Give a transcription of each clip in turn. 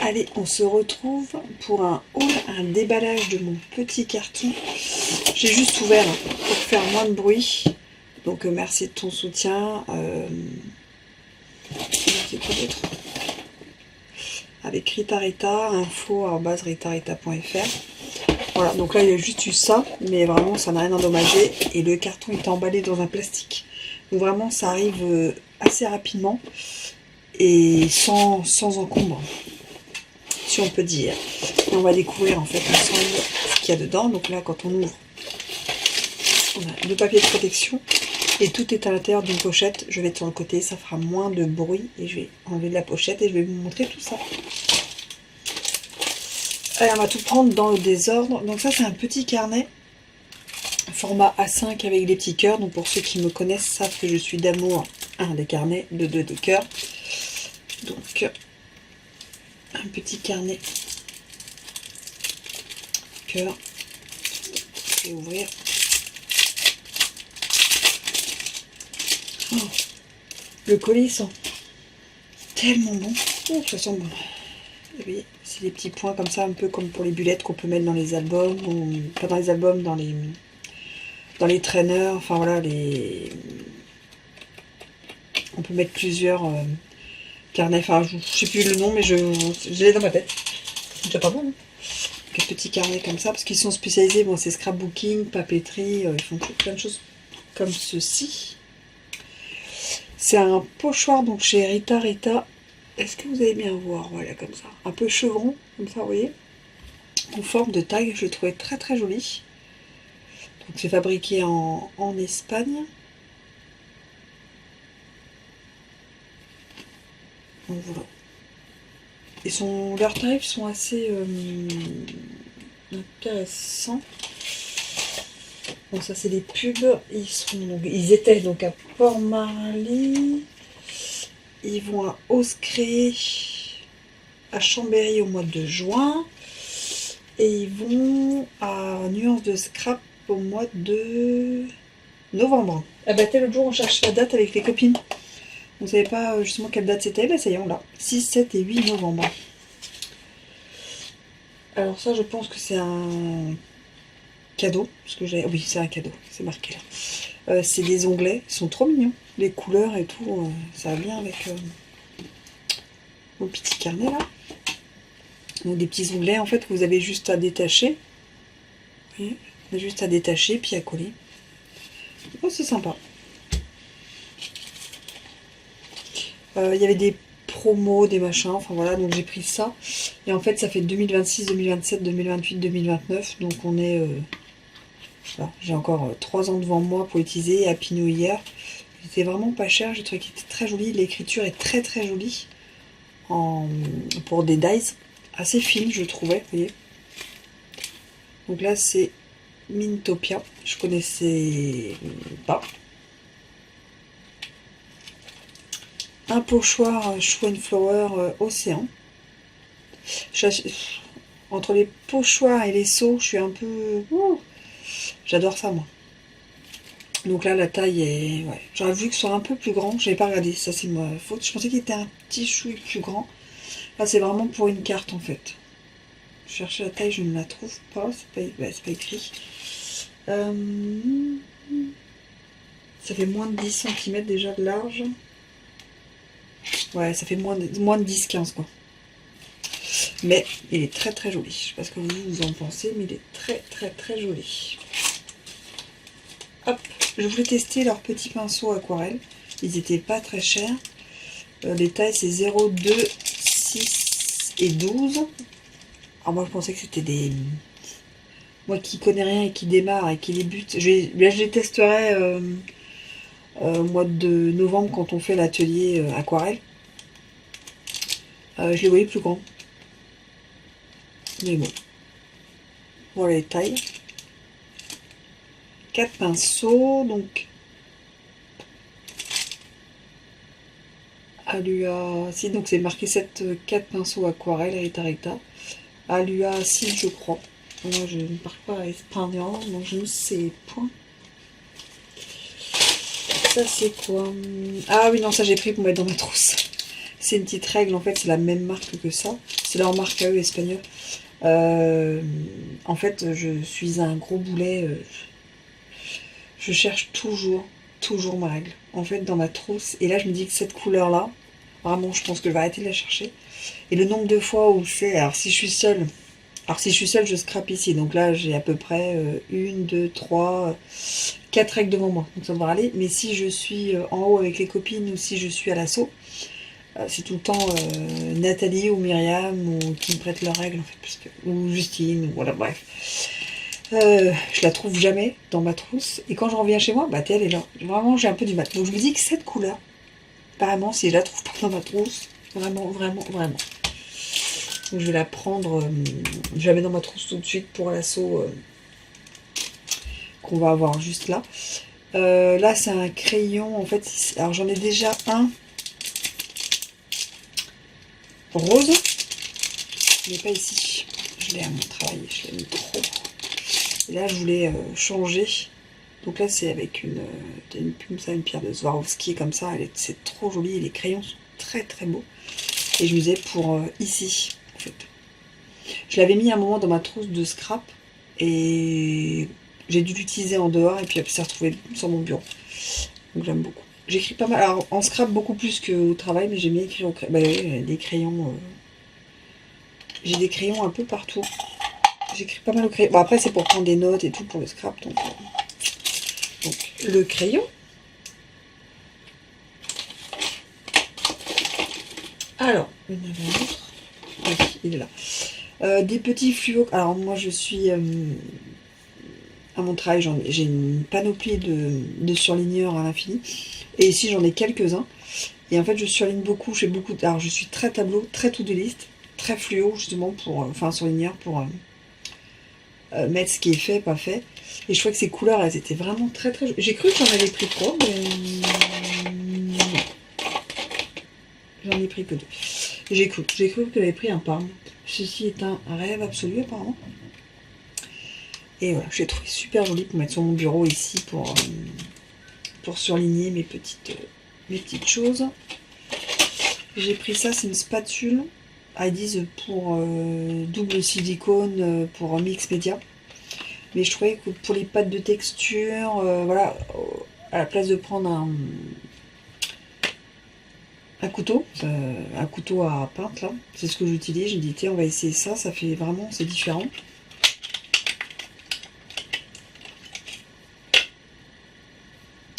Allez, on se retrouve pour un haul, un déballage de mon petit carton. J'ai juste ouvert pour faire moins de bruit. Donc merci de ton soutien. C'est quoi d'autre? Avec Rita Rita, info@ritarita.fr. Voilà, donc là il y a juste eu ça, mais vraiment ça n'a rien endommagé. Et le carton est emballé dans un plastique. Donc vraiment ça arrive assez rapidement et sans encombre, si on peut dire. Et on va découvrir en fait ensemble ce qu'il y a dedans. Donc là quand on ouvre, on a le papier de protection et tout est à l'intérieur d'une pochette. Je vais être sur le côté, ça fera moins de bruit et je vais enlever de la pochette et je vais vous montrer tout ça. Allez, on va tout prendre dans le désordre. Donc ça c'est un petit carnet format A5 avec des petits cœurs. Donc pour ceux qui me connaissent savent que je suis d'amour des carnets, de 2 des cœurs. Donc un petit carnet cœur. Je vais ouvrir. Oh, le colis sent tellement bon. Oh, de toute façon, bon. Oui, c'est des petits points comme ça, un peu comme pour les bullettes qu'on peut mettre dans les albums, ou pas dans les albums, dans les traîneurs. Enfin voilà, on peut mettre plusieurs carnets. Enfin, je sais plus le nom, mais je l'ai dans ma tête. C'est déjà pas bon. Hein, des petits carnets comme ça, parce qu'ils sont spécialisés. Bon, c'est scrapbooking, papeterie, ils font plein de choses comme ceci. C'est un pochoir donc chez Rita Rita. Est-ce que vous allez bien voir? Voilà, comme ça. Un peu chevron, comme ça, vous voyez. En forme de taille, je le trouvais très très joli. Donc c'est fabriqué en Espagne. Donc voilà. Et leurs tarifs sont assez intéressants. Bon, ça c'est des pubs. Ils étaient donc à Port-Marly. Ils vont à Oscré, à Chambéry au mois de juin. Et ils vont à Nuance de Scrap au mois de novembre. Ah bah, l'autre jour on cherche la date avec les copines. On ne savait pas justement quelle date c'était. Bah ça y est, on l'a. 6, 7 et 8 novembre. Alors ça, je pense que c'est un cadeau. Parce que j'ai... Oui, c'est un cadeau. C'est marqué là. C'est des onglets. Ils sont trop mignons. Les couleurs et tout. Ça va bien avec mon petit carnet là. Donc des petits onglets en fait que vous avez juste à détacher. Vous voyez, juste à détacher puis à coller. Oh, c'est sympa. Il y avait des promos, des machins, enfin voilà, donc j'ai pris ça. Et en fait ça fait 2026, 2027, 2028, 2029. Donc on est... voilà, j'ai encore 3 ans devant moi pour utiliser. Happy New Year. C'était vraiment pas cher, j'ai trouvé qu'il était très joli. L'écriture est très très jolie. Pour des dies assez fines, je trouvais, vous voyez. Donc là c'est Mintopia, je connaissais pas. Un pochoir Show and Flower Océan. Entre les pochoirs et les seaux, je suis un peu... j'adore ça moi. Donc là la taille est... Ouais. J'aurais voulu que ce soit un peu plus grand, j'avais pas regardé, ça c'est ma faute. Je pensais qu'il était un petit chouille plus grand. Là c'est vraiment pour une carte en fait. Je cherchais la taille, je ne la trouve pas, c'est pas écrit. Ça fait moins de 10 cm déjà de large. Ouais, ça fait moins de 10-15 quoi. Mais il est très très joli. Je sais pas ce que vous en pensez, mais il est très très très joli. Hop, je voulais tester leurs petits pinceaux aquarelle. Ils étaient pas très chers. Les tailles c'est 0, 2, 6 et 12. Alors moi je pensais que c'était des... Moi qui connais rien et qui démarre et qui débute. Je les testerai au mois de novembre quand on fait l'atelier aquarelle. Je les voyais plus grands. Mais bon. Voilà les tailles. 4 pinceaux. Donc. Alua. Si, donc c'est marqué 4 pinceaux aquarelle Rita Rita. Alua 6, je crois. Moi, je ne parle pas espagnol, donc je ne sais point. Ça, c'est quoi? Ah oui, non, ça, j'ai pris pour mettre dans ma trousse. C'est une petite règle, en fait, c'est la même marque que ça. C'est leur marque à eux, espagnol. En fait, je suis un gros boulet. Je cherche toujours ma règle. En fait, dans ma trousse. Et là, je me dis que cette couleur-là, vraiment, je pense que je vais arrêter de la chercher. Et le nombre de fois où c'est... Alors, si je suis seule... Alors, si je suis seule, je scrape ici. Donc là, j'ai à peu près 1, 2, 3, 4 règles devant moi. Donc ça devrait aller. Mais si je suis en haut avec les copines ou si je suis à l'assaut, c'est tout le temps Nathalie ou Myriam ou qui me prêtent leurs règles, en fait. Ou Justine, ou voilà, bref. Je la trouve jamais dans ma trousse. Et quand je reviens chez moi, bah elle est là. Vraiment, j'ai un peu du mal. Donc je me dis que cette couleur, apparemment, si je la trouve pas dans ma trousse, vraiment. Donc je vais la prendre, je la mets dans ma trousse tout de suite pour l'assaut qu'on va avoir juste là. Là, c'est un crayon, en fait. Alors j'en ai déjà un rose, mais pas ici. Je l'ai à mon travail, je l'ai mis trop. Et là, je voulais changer. Donc là, c'est avec une plume, ça, une pierre de Swarovski, comme ça. C'est trop joli. Et les crayons sont très beaux. Et je me disais pour ici, en fait. Je l'avais mis un moment dans ma trousse de scrap. Et j'ai dû l'utiliser en dehors. Et puis après, s'est retrouvé sur mon bureau. Donc j'aime beaucoup. J'écris pas mal. Alors, en scrap, beaucoup plus qu'au travail. Mais j'aime bien écrire au crayon. Bah oui, des crayons. J'ai des crayons un peu partout. J'écris pas mal au crayon. Bon, après, c'est pour prendre des notes et tout pour le scrap. Donc le crayon. Alors, une autre. Oui, il est là. Des petits fluos. Alors, moi, je suis... à mon travail, j'ai une panoplie de surligneurs à l'infini. Et ici, j'en ai quelques-uns. Et en fait, je surligne beaucoup. J'ai beaucoup... Alors, je suis très tableau, très to-do list, très fluo, justement, pour... enfin, surligneur pour... mettre ce qui est fait, pas fait. Et je trouvais que ces couleurs, elles étaient vraiment très. J'ai cru que j'en avais pris 3, mais non. J'en ai pris que 2. J'ai cru que j'avais pris un parme. Ceci est un rêve absolu, apparemment. Et voilà, j'ai trouvé super joli pour mettre sur mon bureau ici pour surligner mes petites choses. J'ai pris ça, c'est une spatule. Ils disent pour double silicone, pour mix média. Mais je trouvais que pour les pâtes de texture, voilà, à la place de prendre un couteau à peindre là, c'est ce que j'utilise. J'ai dit tiens, on va essayer ça, ça fait vraiment, c'est différent.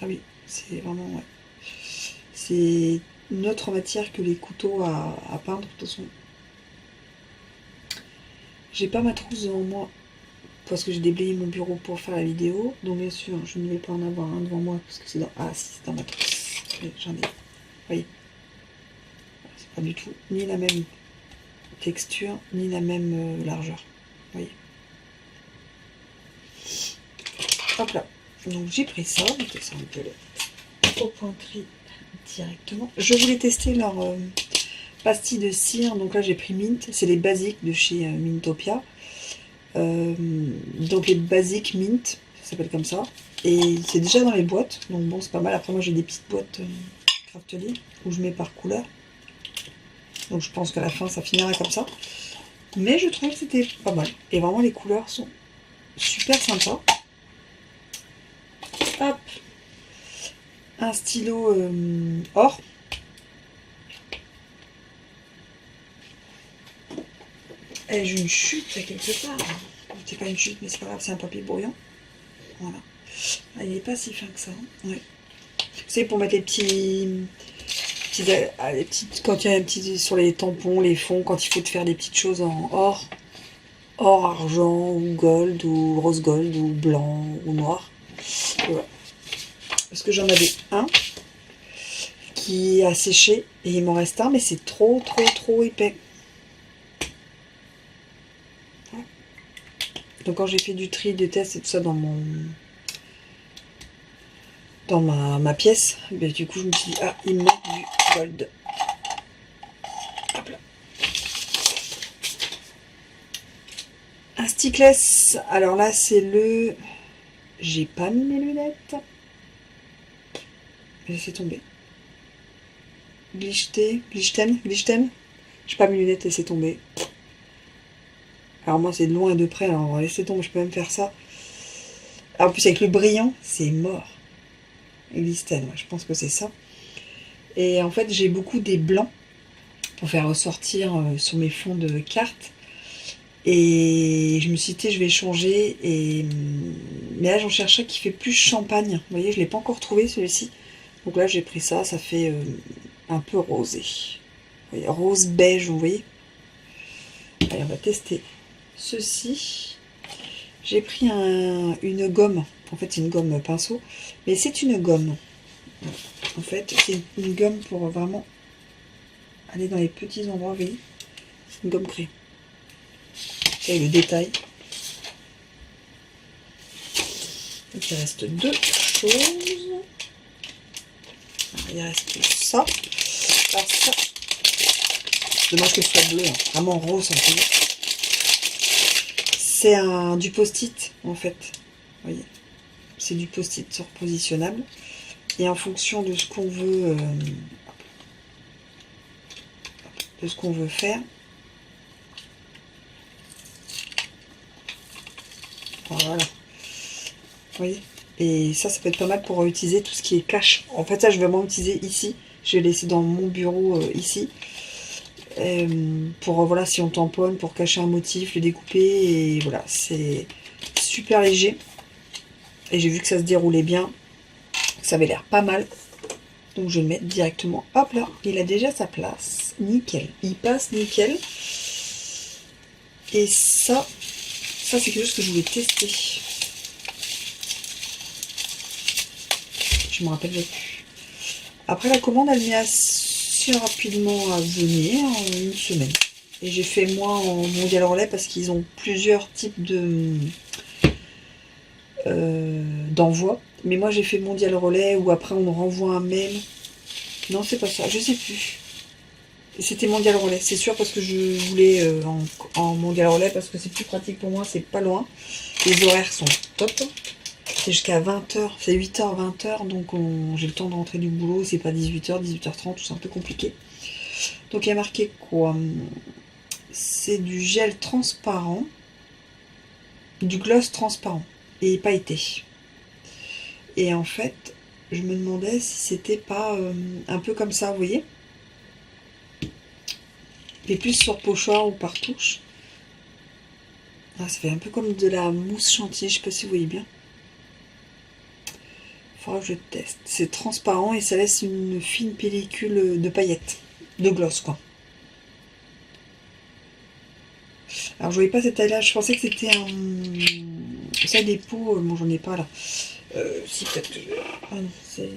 Ah oui, c'est vraiment, ouais. C'est une autre matière que les couteaux à peindre, de toute façon. J'ai pas ma trousse devant moi parce que j'ai déblayé mon bureau pour faire la vidéo. Donc bien sûr, je ne vais pas en avoir un devant moi parce que c'est dans... Ah si, c'est dans ma trousse. J'en ai. Vous voyez. C'est pas du tout ni la même texture, ni la même largeur. Vous voyez. Hop là. Donc j'ai pris ça. Donc ça, on peut le au pointerie directement. Je voulais tester leur pastilles de cire. Donc là j'ai pris Mint. C'est les basiques de chez Mintopia. Donc les basiques Mint, ça s'appelle comme ça. Et c'est déjà dans les boîtes. Donc bon, c'est pas mal. Après moi j'ai des petites boîtes Craftly où je mets par couleur. Donc je pense qu'à la fin ça finira comme ça. Mais je trouvais que c'était pas mal. Et vraiment les couleurs sont super sympas. Hop. Un stylo or. Et j'ai une chute là quelque part. C'est pas une chute mais c'est pas grave, c'est un papier brouillon. Voilà. Ah, il n'est pas si fin que ça. Ouais. C'est pour mettre les petits quand il y a un petit sur les tampons, les fonds, quand il faut te faire des petites choses en or, argent ou gold ou rose gold ou blanc ou noir. Voilà. Parce que j'en avais un qui a séché et il m'en reste un, mais c'est trop épais. Voilà. Donc quand j'ai fait du tri, des tests et tout ça dans ma pièce, ben, du coup je me suis dit ah, il me manque du gold. Stickless. Alors là, c'est le... J'ai pas mis mes lunettes. Laissez tomber. Glichten. J'ai pas mes lunettes, laissez tomber. Alors moi, c'est de loin et de près, alors laissez tomber, je peux même faire ça. Alors, en plus, avec le brillant, c'est mort. Glichten, ouais, je pense que c'est ça. Et en fait, j'ai beaucoup des blancs pour faire ressortir sur mes fonds de cartes. Et je me suis dit, je vais changer. Mais là, j'en cherche un qui fait plus champagne. Vous voyez, je ne l'ai pas encore trouvé celui-ci. Donc là, j'ai pris ça. Ça fait un peu rosé. Vous voyez, rose beige, vous voyez. Allez, on va tester ceci. J'ai pris une gomme. En fait, c'est une gomme pinceau. Mais c'est une gomme. En fait, c'est une gomme pour vraiment aller dans les petits endroits, vous voyez. Une gomme craie. Et le détail. Donc, il reste deux choses. Alors, il reste ça. Alors ça, dommage que ce soit bleu, hein. Vraiment rose en fait. C'est du post-it en fait. Vous voyez, c'est du post-it surpositionnable. Et en fonction de ce qu'on veut, faire. Voilà. Vous voyez. Et ça peut être pas mal pour utiliser tout ce qui est cache. En fait, ça, je vais vraiment utiliser ici. Je vais laisser dans mon bureau ici. Pour, voilà, si on tamponne, pour cacher un motif, le découper. Et voilà, c'est super léger. Et j'ai vu que ça se déroulait bien. Ça avait l'air pas mal. Donc, je vais le mettre directement. Hop là, il a déjà sa place. Nickel. Il passe nickel. Et ça c'est quelque chose que je voulais tester. Je me rappelle plus. Après, la commande, elle met assez rapidement à venir, en une semaine. Et j'ai fait moi en mondial relais parce qu'ils ont plusieurs types d'envoi. Mais moi, j'ai fait mondial relais où après, on renvoie un mail. Non, c'est pas ça. Je sais plus. C'était mondial relais, c'est sûr, parce que je voulais en mondial relais parce que c'est plus pratique pour moi, c'est pas loin. Les horaires sont top. C'est jusqu'à 20h, c'est 8h, 20h, donc j'ai le temps de rentrer du boulot, c'est pas 18h, 18h30, c'est un peu compliqué. Donc il y a marqué quoi? C'est du gel transparent, du gloss transparent et pailleté. Et en fait, je me demandais si c'était pas un peu comme ça, vous voyez? Et plus sur pochoir ou par touche. Ah, ça fait un peu comme de la mousse chantilly, je sais pas si vous voyez bien. Faudra que je teste. C'est transparent et ça laisse une fine pellicule de paillettes. De gloss, quoi. Alors, je voyais pas cette taille-là. Je pensais que c'était un... Ça, des pots... Bon, j'en ai pas, là. Si, peut-être que je... Ah non, c'est...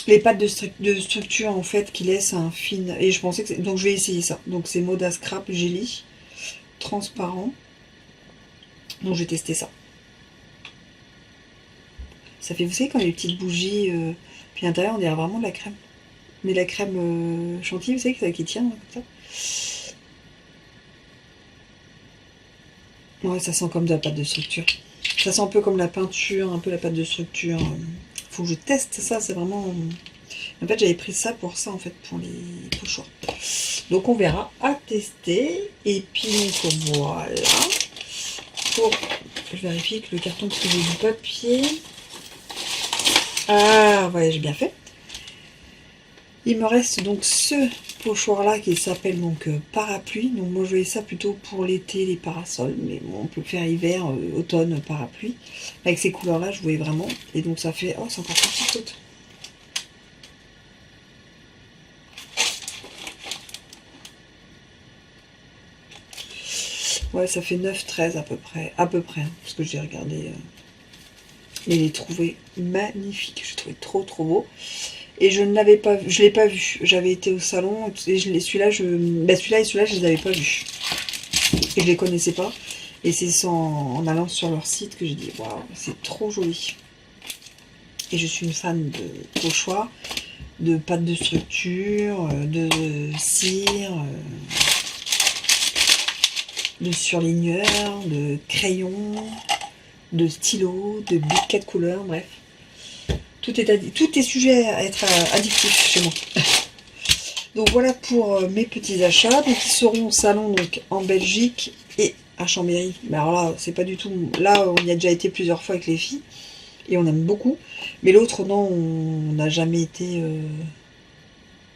les pâtes de structure, en fait, qui laissent un fin... Et je pensais que... Donc, je vais essayer ça. Donc, c'est Moda Scrap Jelly. Transparent. Donc, je vais tester ça. Ça fait, vous savez, comme les petites bougies, puis à l'intérieur, on dirait vraiment de la crème. Mais la crème chantilly, vous savez, que ça qui tient, comme ça. Ouais, ça sent comme de la pâte de structure. Ça sent un peu comme la peinture, un peu la pâte de structure. Faut que je teste ça, c'est vraiment... En fait, j'avais pris ça pour ça, en fait, pour les pochoirs. Donc, on verra à tester. Et puis, donc, voilà. Je vérifie que le carton, parce que j'ai du papier... Ah, ouais, j'ai bien fait. Il me reste donc ce pochoir là qui s'appelle donc parapluie. Donc moi je voyais ça plutôt pour l'été, les parasols. Mais bon, on peut le faire hiver, automne, parapluie. Avec ces couleurs là, je voyais vraiment. Et donc ça fait... Oh, c'est encore plus petit saute. Ouais, ça fait 9-13 à peu près. À peu près, hein, parce que j'ai regardé... Et je l'ai trouvé magnifique. Je l'ai trouvé trop trop beau. Et je ne l'avais pas vu, je l'ai pas vu. J'avais été au salon et celui-là, celui-là et celui-là, je les avais pas vus. Et je les connaissais pas. Et c'est en allant sur leur site que j'ai dit waouh, c'est trop joli. Et je suis une fan de pochoirs, de pâte de structure, de cire. de surligneurs, de crayons, de stylos, de biquets de couleurs, bref. Tout est sujet à être addictif chez moi. Donc voilà pour mes petits achats. Donc ils seront au salon donc, en Belgique et à Chambéry. Mais alors là, c'est pas du tout... Là, on y a déjà été plusieurs fois avec les filles. Et on aime beaucoup. Mais l'autre, non, on n'a jamais été...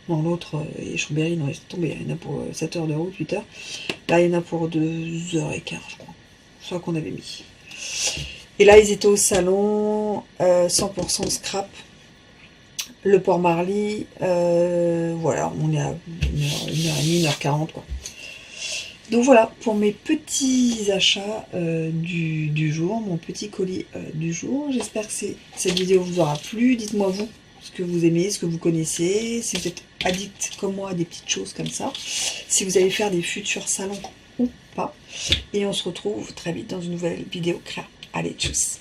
Non, l'autre, et Chambéry, non, c'est tombé. Il y en a pour 7 heures de route, 8 heures. Là, il y en a pour 2h15, je crois. C'est ça qu'on avait mis. Et là, ils étaient au salon 100% scrap. Le port Marly, voilà, on est à 1h30, 1h40, quoi. Donc voilà, pour mes petits achats du jour, mon petit colis du jour. J'espère que cette vidéo vous aura plu. Dites-moi vous ce que vous aimez, ce que vous connaissez, si vous êtes addict comme moi à des petites choses comme ça, si vous allez faire des futurs salons ou pas. Et on se retrouve très vite dans une nouvelle vidéo créa. Allez, tchuss!